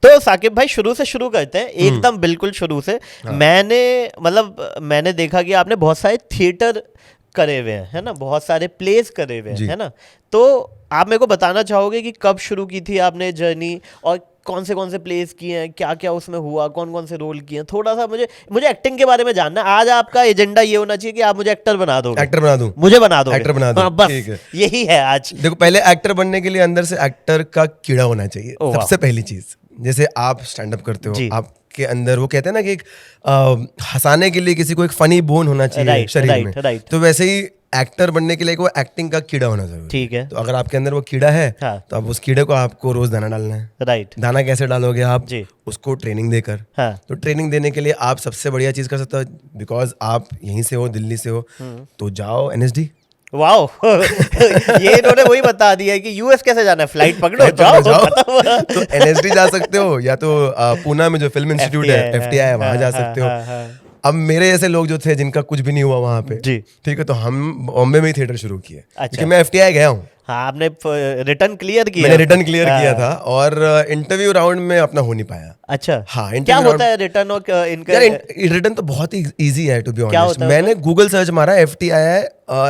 तो साकिब भाई शुरू से शुरू करते हैं, एकदम बिल्कुल शुरू से। मैंने देखा कि आपने बहुत सारे थिएटर करे हुए हैं, है ना, बहुत सारे प्लेस करे हुए हैं, है ना। तो आप मेरे को बताना चाहोगे कि कब शुरू की थी आपने जर्नी, और कौन से प्लेस किए हैं, क्या क्या उसमें हुआ, कौन से रोल किए हैं? थोड़ा सा मुझे एक्टिंग के बारे में जानना है। आज आपका एजेंडा ये होना चाहिए कि आप मुझे एक्टर बना दो। एक्टर बना दूं? मुझे बना दो, एक्टर बना दूं? हाँ, बस ठीक है। यही है आज। देखो, पहले एक्टर बनने के लिए अंदर से एक्टर का कीड़ा होना चाहिए, सबसे पहली चीज। जैसे आप स्टैंड अप करते हो, आपके अंदर वो कहते हैं ना कि एक हंसाने के लिए किसी को एक फनी बोन होना चाहिए शरीर में, तो वैसे ही एक्टर बनने के लिए वो एक्टिंग का कीड़ा होना जरूरी है। ठीक है। तो अगर आपके अंदर वो कीड़ा है, तो अब उस कीड़े को आपको रोज दाना डालना है। राइट। दाना कैसे डालोगे आप? उसको ट्रेनिंग देकर। तो ट्रेनिंग देने के लिए आप सबसे बढ़िया चीज कर सकते हो, बिकॉज आप यहीं से हो, दिल्ली से हो, तो जाओ NSD। वाओ ये इन्होंने वही बता दिया है कि यूएस कैसे जाना है, फ्लाइट पकड़ो जाओ। तो NSD जा सकते हो, या तो पूना में जो फिल्म इंस्टीट्यूट है FTI है, वहां जा सकते हो। अब मेरे ऐसे लोग जो थे जिनका कुछ भी नहीं हुआ वहां पे, ठीक है, तो हम बॉम्बे में ही थिएटर शुरू किए। क्योंकि मैं FTI गया हूँ। हाँ, आपने रिटर्न क्लियर किया? मैंने रिटर्न क्लियर किया था, और इंटरव्यू राउंड में अपना हो नहीं पाया। अच्छा, हाँ। क्या होता है रिटर्न और इनका? रिटर्न तो बहुत ही इजी है, टू बी ऑनेस्ट। मैंने गूगल सर्च मारा FTI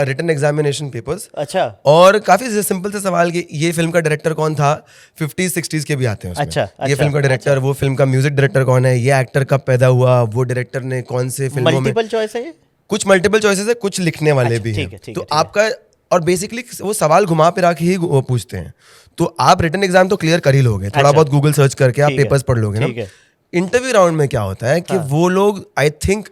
रिटन एग्जामिनेशन पेपर्स। अच्छा। और काफी सिंपल से सवाल कि ये फिल्म का डायरेक्टर कौन था, 50s 60s के भी आते हैं उसमें। अच्छा, ये फिल्म का डायरेक्टर, वो फिल्म का म्यूजिक डायरेक्टर कौन है, ये एक्टर कब पैदा हुआ, वो डायरेक्टर ने कौन से फिल्मों में। मल्टीपल चॉइस है ये? कुछ मल्टीपल चॉइसेस है, कुछ लिखने वाले भी हैं। तो आपका, और बेसिकली वो सवाल घुमा फिरा के ही वो पूछते हैं। तो आप रिटन एग्जाम तो क्लियर कर ही लोगे, थोड़ा बहुत गूगल सर्च करके आप पेपर्स पढ़ लोगे ना। इंटरव्यू राउंड में क्या होता है कि वो लोग आई थिंक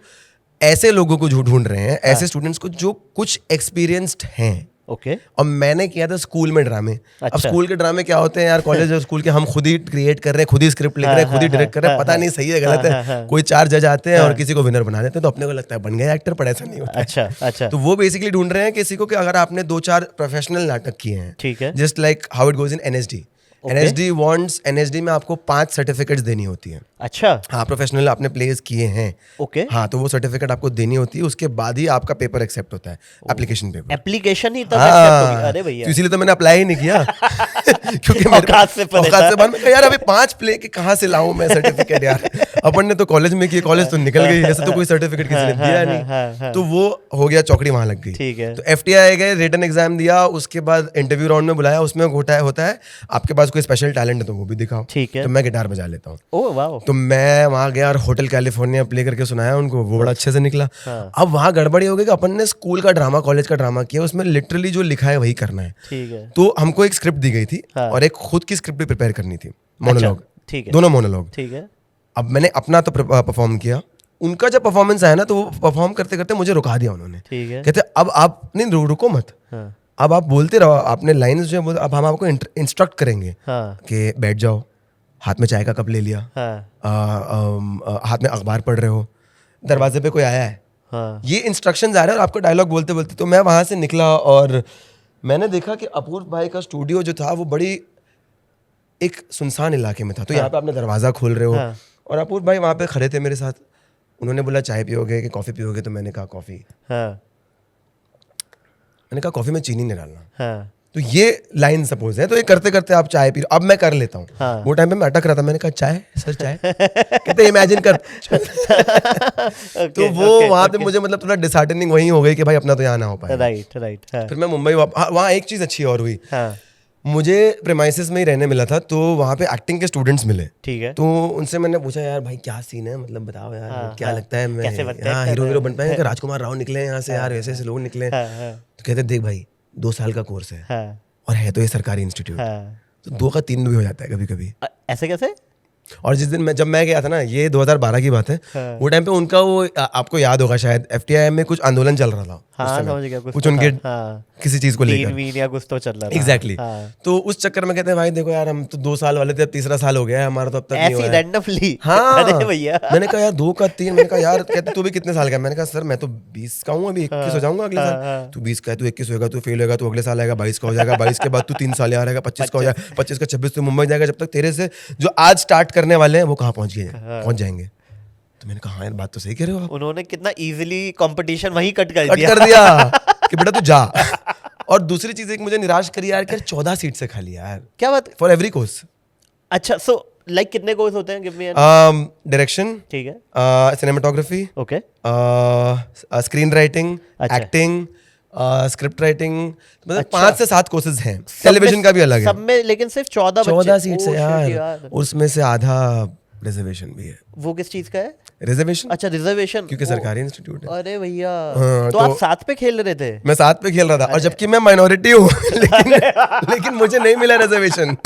ऐसे लोगों को ढूंढ रहे हैं, ऐसे स्टूडेंट्स को जो कुछ एक्सपीरियंस्ड हैं। ओके। और मैंने किया था स्कूल में ड्रामे। अब स्कूल के ड्रामे क्या होते हैं यार, कॉलेज और स्कूल के, हम खुद ही क्रिएट कर रहे हैं, खुद ही स्क्रिप्ट लिख रहे हैं, खुद ही डायरेक्ट कर रहे हैं, पता नहीं सही है गलत है। कोई 4 जज आते हैं और किसी को विनर बना देते हैं, तो अपने को लगता है बन गए एक्टर, पर ऐसा नहीं होता। अच्छा। तो वो बेसिकली ढूंढ रहे हैं किसी को कि अगर आपने 2-4 प्रोफेशनल नाटक किए हैं, ठीक है, just like how it goes in NSD। NSD में आपको 5 सर्टिफिकेट्स देनी होती है। अच्छा। हाँ, प्रोफेशनल आपने प्लेस किए हैं। ओके। हाँ, तो वो सर्टिफिकेट आपको देनी होती है, उसके बाद ही आपका पेपर एक्सेप्ट होता है, एप्लीकेशन पेपर। एप्लीकेशन ही तब एक्सेप्ट होगी? अरे भैया, तो इसीलिए तो मैंने अप्लाई ही नहीं किया क्योंकि मेरे औकात से बाहर। मैं यार अभी 5 प्ले के कहाँ से लाऊं मैं सर्टिफिकेट यार। अपन ने तो कॉलेज में किए, कॉलेज तो निकल गई, ऐसे तो कोई सर्टिफिकेट किसी ने दिया नहीं। तो वो हो गया, चौकड़ी वहां लग गई। ठीक है। तो FTI गए, रिटन एग्जाम दिया, उसके बाद इंटरव्यू राउंड में बुलाया, उसमें होता है आपके पास कोई स्पेशल टैलेंट है तो वो भी दिखाओ। ठीक है। तो मैं गिटार बजा लेता हूँ। ओह वाह। तो मैं वहां गया और होटल कैलिफोर्निया प्ले करके सुनाया उनको, वो बड़ा अच्छे से निकला। अब वहां गड़बड़ी हो गई कि अपन ने स्कूल का ड्रामा, कॉलेज का ड्रामा किया, उसमें लिटरली जो लिखा है वही करना है। ठीक है। तो हमको एक स्क्रिप्ट दी गई थी और एक खुद की स्क्रिप्ट भी प्रिपेयर करनी थी, मोनोलॉग। ठीक है। दोनों मोनोलॉग। ठीक है। अब मैंने अपना तो परफॉर्म किया, उनका जब परफॉर्मेंस आया ना, तो वो परफॉर्म करते करते मुझे रुका दिया उन्होंने। ठीक है। कहते अब आप नहीं, रुको मत, अब आप बोलते रहो, आपने लाइंस जो है अब हम आपको इंस्ट्रक्ट करेंगे कि बैठ जाओ, हाथ में चाय का कप ले लिया, हाथ में अखबार पढ़ रहे हो, दरवाजे पे कोई आया है, ये इंस्ट्रक्शंस आ रहे हैं, और आपको डायलॉग बोलते बोलते। तो मैं वहां से निकला और मैंने देखा कि अपूर्व भाई का स्टूडियो जो था वो बड़ी एक सुनसान इलाके में था। तो यहाँ पे आपने दरवाजा खोल रहे हो, और अपूर्व भाई वहां पे खड़े थे मेरे साथ। उन्होंने बोला चाय पियोगे कि कॉफी पियोगे? तो मैंने कहा कॉफी। मैंने कहा कॉफी में चीनी नहीं डालना। तो ये लाइन सपोज है, तो ये करते करते आप चाय पी, अब मैं कर लेता हूँ। वो टाइम पे मैं अटक रहा था, मैंने कहा चाय सर, चाय कहते इमेजिन कर। तो वो वहां पे मुझे मतलब थोड़ा डिसहार्टनिंग वही हो गई कि भाई अपना तो यहाँ ना हो पाए। राइट। फिर मैं मुंबई वहाँ एक चीज अच्छी और हुई, मुझे प्रेमाइसिस में ही रहने मिला था, तो वहाँ पे एक्टिंग के स्टूडेंट्स मिले। ठीक है। तो उनसे मैंने पूछा यार भाई क्या सीन है, मतलब बताओ यार, क्या लगता है मैं हीरो बन पाएंगे? राजकुमार राव निकले यहाँ से यार, ऐसे लोग निकले। तो कहते देख भाई 2 साल का कोर्स है और है तो ये सरकारी इंस्टीट्यूट, तो 2 का 3 भी हो जाता है कभी कभी। ऐसे कैसे? और जिस दिन जब मैं गया था ना, ये 2012 की बात है, वो टाइम पे उनका वो आपको याद होगा शायद, FTI में कुछ आंदोलन चल रहा था। समझ गया, कुछ उनके किसी चीज को लेकर या कुछ तो चल रहा था। एग्जैक्टली। तो उस चक्कर में कहते हैं भाई देखो यार, हम तो 2 साल वाले थे, अब 3रा साल हो गया है हमारा, तो अब तक नहीं हुआ है। रैंडमली। हाँ। अरे भैया, मैंने कहा यार 2 का 3, मैंने कहा यार, कहते तू भी कितने साल का? मैंने कहा सर मैं तो 20 का हूँ, अभी 21 हो जाऊंगा अगले साल। तू 20 का है, तू 21 होगा, तू फेल होगा, तू अगले साल आएगा 22 का हो जाएगा, 22 के बाद तू 3 साल यहाँ रहेगा, 25 का हो जाएगा, 25 का 26 तू मुंबई जाएगा। जब तक तेरे से जो आज स्टार्ट करने वाले हैं वो कहाँ पहुंच जाएंगे। तो मैंने कहा हाँ यार बात तो सही कह रहे हो आप। उन्होंने कितना इजीली कंपटीशन वहीं कट कर दिया कि बेटा तू जा। और दूसरी चीज एक मुझे निराश करी यार कि 14 सीट से खाली यार। क्या बात? For every course. अच्छा, सो लाइक कितने कोर्स होते हैं? गिव मी डायरेक्शन, ठीक है, सिनेमेटोग्राफी, ओके, स्क्रीन राइटिंग, अच्छा, एक्टिंग, स्क्रिप्ट राइटिंग, मतलब अच्छा। 5 से 7 कोर्सेज हैं। टेलीविजन का भी अलग है। सब में लेकिन सिर्फ 14 सीट्स है यार, उसमें से आधा रिजर्वेशन भी है। वो किस चीज का है? रिजर्वेशन, अच्छा, रिजर्वेशन, क्योंकि सरकारी इंस्टीट्यूट है। अरे भैया, हाँ, तो आप साथ पे खेल रहे थे? मैं साथ पे खेल रहा था, और जबकि मैं माइनॉरिटी हूँ लेकिन मुझे नहीं मिला रिजर्वेशन।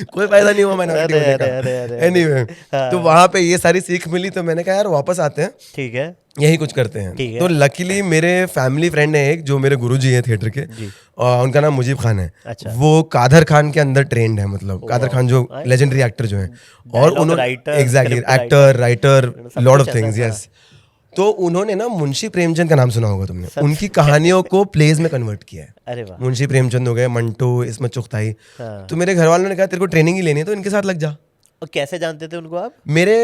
कोई फायदा नहीं हुआ माइनॉरिटी होने का। एनीवे, तो वहां पे ये सारी सीख मिली, तो मैंने कहा यार वापस आते हैं, ठीक है, यही कुछ करते हैं। तो लकीली मेरे फैमिली फ्रेंड है एक, जो मेरे गुरुजी हैं थिएटर के, और उनका नाम मुजीब खान है। अच्छा। वो कादर खान के अंदर ट्रेंड है, मतलब कादर खान जो लेजेंडरी एक्टर जो है, और उन्होंने exactly actor, writer, lot of things, yes. तो उन्होंने ना मुंशी प्रेमचंद का नाम सुना होगा तुमने, उनकी कहानियों को प्लेज में कन्वर्ट किया है। अरे वाह। मुंशी प्रेमचंद हो गए, मंटो, इस्मत चुगताई। हाँ। तो मेरे घर वालों ने कहा तेरे को ट्रेनिंग ही लेनी है तो इनके साथ लग जा। और कैसे जानते थे उनको आप? मेरे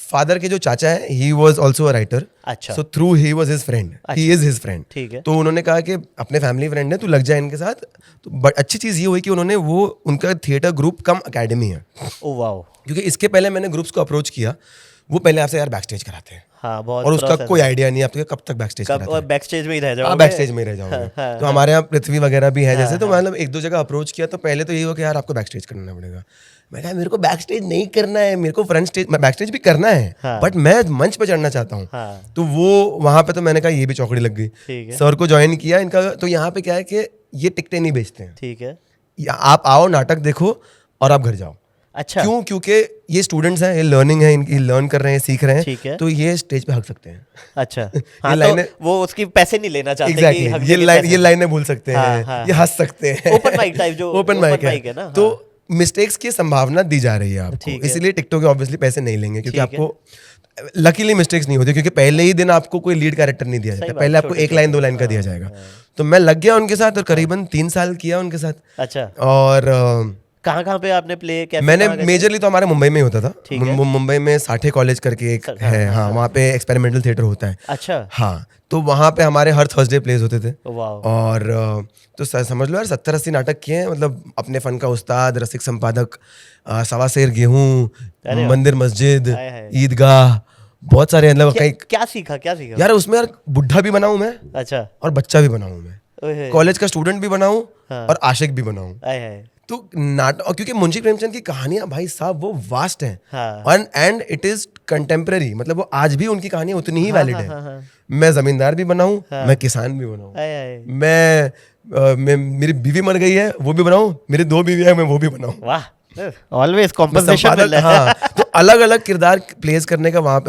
फादर के जो चाचा है, he was also a writer. अच्छा। So through he was his friend, he is his friend. ठीक है। तो उन्होंने कहा कि अपने फैमिली फ्रेंड है, तू लग जा इनके साथ। तो बट अच्छी चीज ये हुई कि उन्होंने वो, उनका थिएटर ग्रुप कम अकेडमी है। Oh wow. क्योंकि इसके पहले मैंने ग्रुप्स को अप्रोच किया, वो पहले आपसे यार बैक स्टेज कराते हैं। हाँ, बहुत, और उसका कोई आइडिया नहीं आपको कब तक बैक स्टेज कराते हैं। बैक स्टेज में ही रह जाओगे। बैक स्टेज में ही रह जाओगे। हाँ, तो हमारे यहाँ पृथ्वी वगैरह भी है जैसे, तो मतलब 1-2 जगह अप्रोच किया, तो पहले तो ये हुआ कि यार आपको बैक स्टेज करना पड़ेगा। मैं कहा मेरे को बैक स्टेज नहीं करना है, मेरे को फ्रंट स्टेज, बैक स्टेज भी करना है, बट मैं मंच पे चढ़ना चाहता हूँ। तो वो वहां पे तो मैंने कहा ये भी चौकड़ी लग गई। सर को ज्वाइन किया इनका। तो यहाँ पे क्या है कि ये टिकटें नहीं बेचते हैं। ठीक है। आप आओ, नाटक देखो और आप घर जाओ। अच्छा। क्यों? क्योंकि ये स्टूडेंट्स हैं, ये लर्निंग है इनकी, लर्न कर रहे हैं, सीख रहे हैं। ठीक है। तो ये स्टेज पे हक सकते हैं। अच्छा। हाँ, तो वो उसकी पैसे नहीं लेना चाहते। एग्जैक्टली, ये लाइनें भूल सकते हैं, ये हंस सकते हैं। ओपन माइक टाइप, जो ओपन माइक है ना। तो मिस्टेक्स की संभावना दी जा रही है आपको, इसलिए टिकटॉक के ऑब्वियसली पैसे नहीं लेंगे, क्योंकि आपको लकीली मिस्टेक्स नहीं होती, क्योंकि पहले ही दिन आपको कोई लीड कैरेक्टर नहीं दिया जाता, पहले आपको 1 लाइन 2 लाइन का दिया जाएगा। तो मैं लग गया उनके साथ और करीबन 3 साल किया उनके साथ। अच्छा। और कहाँ पे आपने प्ले? मैंने मेजरली तो हमारे मुंबई में ही होता था। मुंबई में साठे कॉलेज करके एक है, हाँ, वहाँ पे एक्सपेरिमेंटल थिएटर होता है। अच्छा। हाँ, तो वहाँ पे हमारे हर थर्सडे प्लेस होते थे। और तो समझ लो यार 70-80 नाटक किए हैं, मतलब अपने फन का उस्ताद, रसिक संपादक, सवा सेर गेहूं, मंदिर मस्जिद, ईदगाह, बहुत सारे, मतलब क्या सीखा यार उसमें? यार बुढ़ा भी बनाऊं मैं, अच्छा, और बच्चा भी बनाऊं मैं, कॉलेज का स्टूडेंट भी बनाऊं, और आशिक भी बनाऊं। तो नाटक, क्योंकि मुंशी प्रेमचंद की कहानियां भाई साहब वो वास्ट हैं, एंड इट इज कंटेम्प्रेरी, मतलब वो आज भी उनकी कहानियां उतनी ही वैलिड है। मैं जमींदार भी बनाऊं, मैं किसान भी बनाऊं, मैं मेरी बीवी मर गई है वो भी बनाऊं, मेरी 2 बीवी है मैं वो भी बनाऊं। वाह, ऑलवेज कॉम्पोजिशन मिल रहा है। हाँ, तो अलग अलग किरदार प्ले करने का वहाँ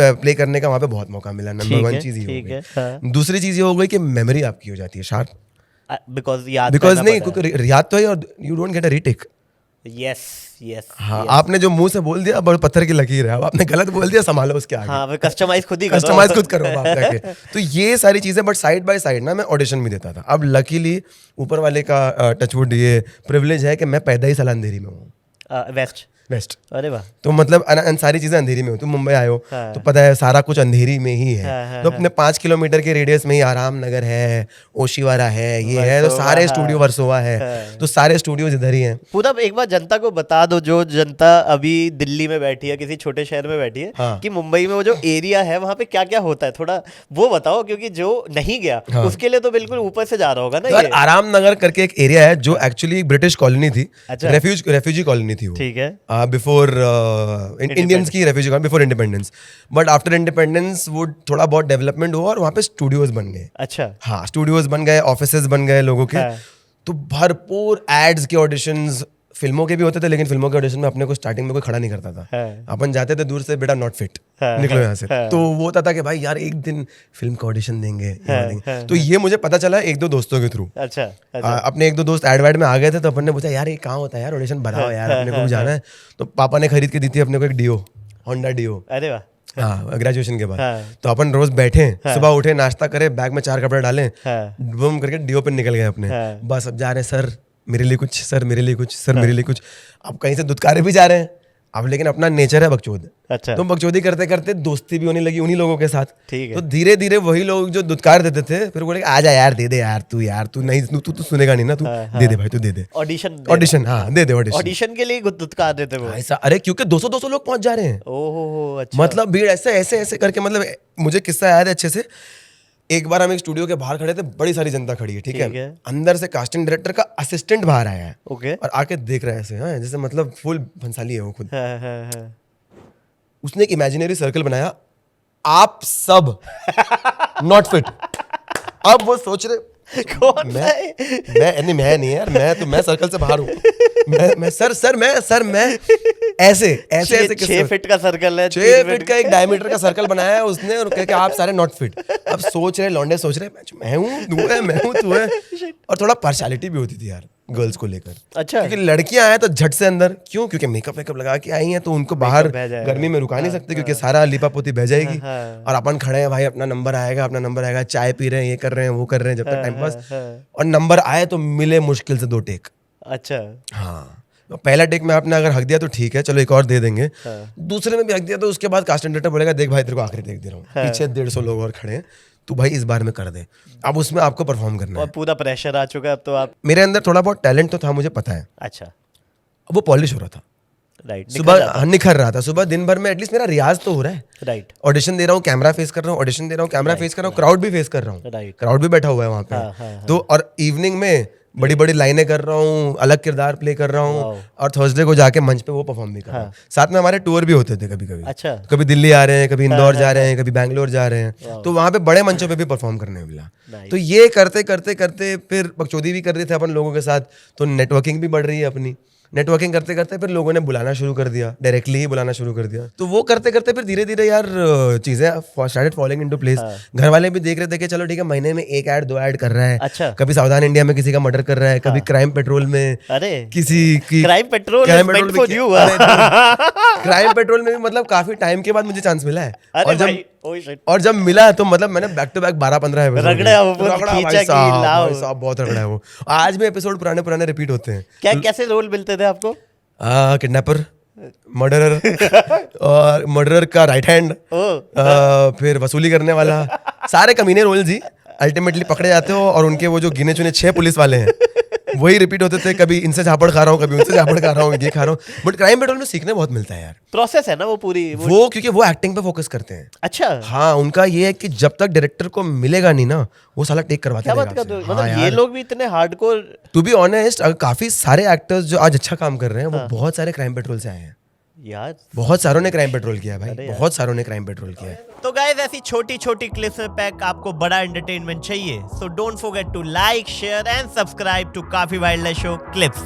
पे बहुत मौका मिला। नंबर 1 चीज ये हो गई। दूसरी चीज ये हो गई कि मेमोरी आपकी हो जाती है शार्प, बिकॉज नहीं, क्योंकि याद तो है, और you don't get a retake. Yes. हाँ, आपने जो मुंह से बोल दिया बड़ा पत्थर की लकीर है, अब आपने गलत बोल दिया, संभालो उसके आगे। हाँ, कस्टमाइज खुद करो आप जाके। तो ये सारी चीजें, बट साइड बाय साइड ना मैं ऑडिशन भी देता था। अब लकीली ऊपर वाले का टचवुड ये प्रिविलेज है कि मैं पैदा ही साला अंधेरी में हूँ, वेस्ट। अरे वाह। तो मतलब सारी चीजें अंधेरी में हो। तुम मुंबई आए हो तो पता है सारा कुछ अंधेरी में ही है। तो अपने 5 किलोमीटर के रेडियस में ही आराम नगर है, ओशिवारा है, ये है, तो सारे स्टूडियो, वर्सोवा है, तो सारे स्टूडियोज इधर ही हैं। पूरा एक बार जनता को बता दो, जो जनता अभी दिल्ली में बैठी है, किसी छोटे शहर में बैठी है, कि मुंबई में वो जो एरिया है वहाँ पे क्या क्या होता है, थोड़ा वो बताओ, क्योंकि जो नहीं गया उसके लिए तो बिल्कुल ऊपर से जा रहा होगा ना। आराम नगर करके एक एरिया है जो एक्चुअली ब्रिटिश कॉलोनी थी, रेफ्यूजी कॉलोनी थी वो। ठीक है। बिफोर इंडियंस की refugee colony, before independence, but after independence वो थोड़ा बहुत डेवलपमेंट हुआ और वहाँ पे स्टूडियोज बन गए। अच्छा। हाँ, स्टूडियोज बन गए, ऑफिसेज बन गए लोगों के। तो भरपूर एड्स के ऑडिशंस, फिल्मों के भी होते थे, लेकिन फिल्मों के ऑडिशन में अपने को स्टार्टिंग में कोई खड़ा नहीं करता था। अपन जाते थे दूर से, बेटा नॉट फिट, निकलो यहाँ से। तो वो होता था कि भाई यार एक दिन फिल्म का ऑडिशन देंगे। तो ये मुझे पता चला 1-2 दोस्तों के थ्रू। अच्छा। अपने 1-2 दोस्त एड में आ गए थे, तो अपन ने पूछा यार ये कहाँ होता है यार ऑडिशन, बनाओ यार, अपने को भी जाना है। तो पापा ने खरीद के दी थी अपने को एक डियो, होंडा डियो। अरे वाह। हाँ, ग्रेजुएशन के बाद। तो अपन रोज बैठे, सुबह उठे, नाश्ता करे, बैग में 4 कपड़े डाले, बूम करके डियो पे निकल गए अपने। बस अब जा रहे हैं, सर मेरे लिए कुछ, सर मेरे लिए कुछ, सर मेरे लिए कुछ। अब कहीं से दुत्कारे भी जा रहे हैं, अब लेकिन अपना नेचर है बकचोद। अच्छा। तो बकचोदी करते करते दोस्ती भी होने लगी उन्हीं लोगों के साथ। ठीक है। तो धीरे धीरे वही लोग जो दुत्कार देते थे फिर बोले आजा यार दे दे यार तू नहीं तू सुनेगा नहीं ना तू, दे दे भाई तू दे दे ऑडिशन। हाँ दे दे ऑडिशन के लिए दुत्कार देते वो ऐसा। अरे क्योंकि 200 लोग पहुंच जा रहे हैं। ओहो अच्छा। मतलब भीड़ ऐसे ऐसे ऐसे करके, मतलब मुझे किस्सा याद है अच्छे से। एक बार हम एक स्टूडियो के बाहर खड़े थे, बड़ी सारी जनता खड़ी है, ठीक है। अंदर से कास्टिंग डायरेक्टर का असिस्टेंट बाहर आया है, ओके, और आके देख रहा है ऐसे, हाँ जैसे मतलब फुल भंसाली है वो खुद। हाँ। उसने एक इमेजिनरी सर्कल बनाया, आप सब नॉट फिट। अब वो सोच रहे कौन मैं नहीं यार, मैं सर्कल से बाहर हूँ। मैं ऐसे 6 फीट का सर्कल है, 6 फीट का एक डायमीटर का सर्कल बनाया है उसने, और कह के आप सारे नॉट फिट। अब सोच रहे लौंडे सोच रहे मैं हूँ तू है। और थोड़ा पार्शियलिटी भी होती थी यार गर्ल्स को लेकर। अच्छा। क्योंकि लड़कियां आए तो झट से अंदर, क्यों? क्योंकि मेकअप लगा के आई हैं तो उनको बाहर गर्मी में रुका नहीं सकते, क्योंकि सारा लिपा पोती बह जाएगी। और अपन खड़े हैं भाई, अपना नंबर आएगा, चाय पी रहे हैं, ये कर रहे हैं, वो कर रहे हैं, जब तक टाइम पास। और नंबर आए तो मिले मुश्किल से 2 टेक। अच्छा। हाँ, तो पहला टेक में आपने अगर हक दिया तो ठीक है, चलो एक और दे देंगे। दूसरे में भी हक दिया तो उसके बाद कास्टिंग डायरेक्टर बोलेगा देख भाई तेरे को आखिरी टेक दे रहा हूँ, पीछे 150 लोग और खड़े हैं, तू भाई इस बार में कर दे। अब उसमें आपको परफॉर्म करना है, पूरा प्रेशर आ चुका है अब तो। आप मेरे अंदर थोड़ा बहुत टैलेंट तो था, मुझे पता है। अच्छा। अब वो पॉलिश हो रहा था, राइट, सुबह निखर रहा था। सुबह दिन भर में एटलीस्ट मेरा रियाज तो हो रहा है। राइट। ऑडिशन दे रहा हूँ, कैमरा फेस कर रहा हूँ, ऑडिशन दे रहा हूँ, कैमरा फेस कर रहा हूँ, क्राउड भी फेस कर रहा हूँ, क्राउड भी बैठा हुआ है वहाँ पे। तो और इवनिंग में बड़ी बड़ी लाइनें कर रहा हूँ, अलग किरदार प्ले कर रहा हूँ, और थर्सडे को जाके मंच पे वो परफॉर्म भी कर रहा हूँ। साथ में हमारे टूर भी होते थे कभी कभी। अच्छा। कभी दिल्ली आ रहे हैं, कभी इंदौर जा रहे हैं, कभी बैंगलोर जा रहे हैं, तो वहाँ पे बड़े मंचों पे भी परफॉर्म करने मिला। तो ये करते करते करते फिर बकचोदी भी कर रहे थे अपन लोगों के साथ, तो नेटवर्किंग भी बढ़ रही है अपनी। नेटवर्किंग करते करते फिर लोगों ने बुलाना शुरू कर दिया, डायरेक्टली ही बुलाना शुरू कर दिया। तो वो करते करते फिर धीरे धीरे यार चीजें स्टार्टेड फॉलोइंग इनटू प्लेस। घर वाले भी देख रहे थे कि चलो ठीक है, महीने में 1 ऐड 2 ऐड कर रहा है। अच्छा। कभी सावधान इंडिया में किसी का मर्डर कर रहा है, कभी क्राइम पेट्रोल में किसी की क्राइम पेट्रोल में भी मतलब काफी टाइम के बाद मुझे चांस मिला है। और जब मिला तो मतलब मैंने बैक टू बैक 12-15 बहुत रगड़ा है वो। आज भी एपिसोड पुराने रिपीट होते हैं। क्या कैसे रोल मिलते थे आपको? किडनैपर, मर्डरर और मर्डरर का राइट हैंड, फिर वसूली करने वाला, सारे कमीने रोल्स ही अल्टीमेटली पकड़े जाते हो। और उनके वो जो गिने चुने 6 पुलिस वाले हैं वही रिपीट होते थे। कभी इनसे झापड़ खा रहा हूँ, कभी उनसे झापड़ खा रहा हूँ, ये खा रहा हूँ। बट क्राइम पेट्रोल में सीखने बहुत मिलता है यार। प्रोसेस है ना वो पूरी वो क्योंकि वो एक्टिंग पे फोकस करते हैं। अच्छा। हाँ, उनका ये है कि जब तक डायरेक्टर को मिलेगा नहीं ना, वो साला टेक करवाते रहेगा। क्या बात कर, मतलब ये लोग भी इतने हार्डकोर। टू बी ऑनेस्ट, काफी सारे एक्टर्स जो आज अच्छा काम कर रहे हैं वो बहुत सारे क्राइम पेट्रोल से आए हैं यार। बहुत सारों ने क्राइम पेट्रोल किया भाई, बहुत सारों ने क्राइम पेट्रोल किया है। तो गाइस, ऐसी छोटी छोटी क्लिप्स में पैक आपको बड़ा एंटरटेनमेंट चाहिए, so don't forget to like, share and subscribe to काफी वाइल्ड लाइफ शो क्लिप्स।